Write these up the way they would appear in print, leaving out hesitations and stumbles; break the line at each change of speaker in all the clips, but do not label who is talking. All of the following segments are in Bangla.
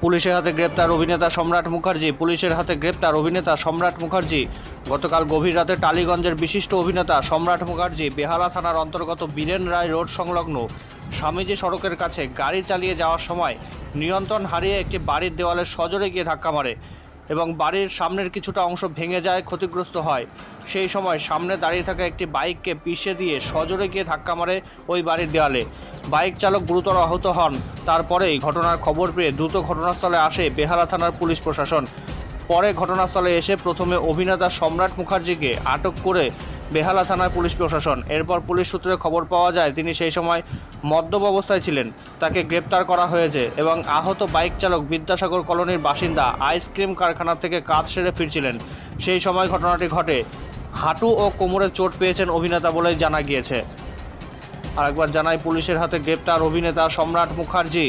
পুলিশের হাতে গ্রেপ্তার অভিনেতা সম্রাট মুখার্জি। পুলিশের হাতে গ্রেপ্তার অভিনেতা সম্রাট মুখার্জি। গতকাল গভীর রাতে টালিগঞ্জের বিশিষ্ট অভিনেতা সম্রাট মুখার্জি বেহালা থানার অন্তর্গত বীরেন রায় রোড সংলগ্ন স্বামীজি সড়কের কাছে গাড়ি চালিয়ে যাওয়ার সময় নিয়ন্ত্রণ হারিয়ে একটি বাড়ির দেওয়ালে সজোরে গিয়ে ধাক্কা মারে এবং বাড়ির সামনের কিছুটা অংশ ভেঙে যায়, ক্ষতিগ্রস্ত হয়। সেই সময় সামনে দাঁড়িয়ে থাকা একটি বাইককে পিষে দিয়ে সজোরে গিয়ে ধাক্কা মারে ওই বাড়ির দেওয়ালে। বাইক চালক গুরুতর আহত হন। তারপরেই ঘটনার খবর পেয়ে দ্রুত ঘটনাস্থলে আসে বেহালা থানার পুলিশ প্রশাসন। পরে ঘটনাস্থলে এসে প্রথমে অভিনেতা সম্রাট মুখার্জিকে আটক করে বেহালা থানার পুলিশ প্রশাসন। এরপর পুলিশ সূত্রে খবর পাওয়া যায় তিনি সেই সময় মদ্যপ অবস্থায় ছিলেন। তাকে গ্রেপ্তার করা হয়েছে এবং আহত বাইক চালক বিদ্যাসাগর কলোনির বাসিন্দা আইসক্রিম কারখানা থেকে কাজ সেরে ফিরছিলেন। সেই সময় ঘটনাটি ঘটে। হাঁটু ও কোমরে চোট পেয়েছেন অভিনেতা বলে জানা গিয়েছে। আরেকবার জানাই, পুলিশের হাতে গ্রেপ্তার অভিনেতা সম্রাট মুখার্জি।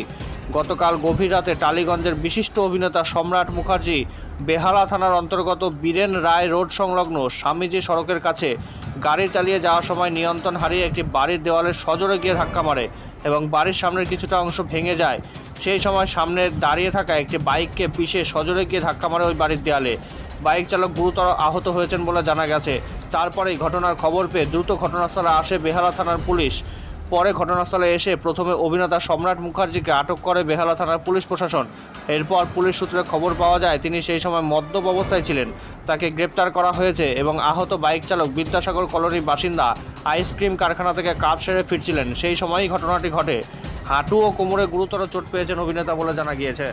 গতকাল গভীর রাতে টালিগঞ্জের বিশিষ্ট অভিনেতা সম্রাট মুখার্জি বেহালা থানার অন্তর্গত বীরেন রায় রোড সংলগ্ন স্বামীজি সড়কের কাছে গাড়ি চালিয়ে যাওয়ার সময় নিয়ন্ত্রণ হারিয়ে একটি বাড়ির দেওয়ালে সজোরে গিয়ে ধাক্কা মারে এবং বাড়ির সামনের কিছুটা অংশ ভেঙে যায়। সেই সময় সামনে দাঁড়িয়ে থাকা একটি বাইককে পিষে সজোরে গিয়ে ধাক্কা মারে ওই বাড়ির দেওয়ালে। বাইক চালক গুরুতর আহত হয়েছেন বলে জানা গেছে। তারপরেই ঘটনার খবর পেয়ে দ্রুত ঘটনাস্থলে আসে বেহালা থানার পুলিশ। পরে ঘটনাস্থলে এসে প্রথমে অভিনেতা সম্রাট মুখার্জিকে আটক করে বেহালা থানার পুলিশ প্রশাসন। এরপর পুলিশ সূত্রে খবর পাওয়া যায় তিনি সেই সময় মদ্যপ অবস্থায় ছিলেন। তাকে গ্রেপ্তার করা হয়েছে এবং আহত বাইক চালক বিদ্যাসাগর কলোনির বাসিন্দা আইসক্রিম কারখানা থেকে কাজ সেরে ফিরছিলেন। সেই সময়ই ঘটনাটি ঘটে। হাঁটু ও কোমরে গুরুতর চোট পেয়েছেন অভিনেতা বলে জানা গিয়েছে।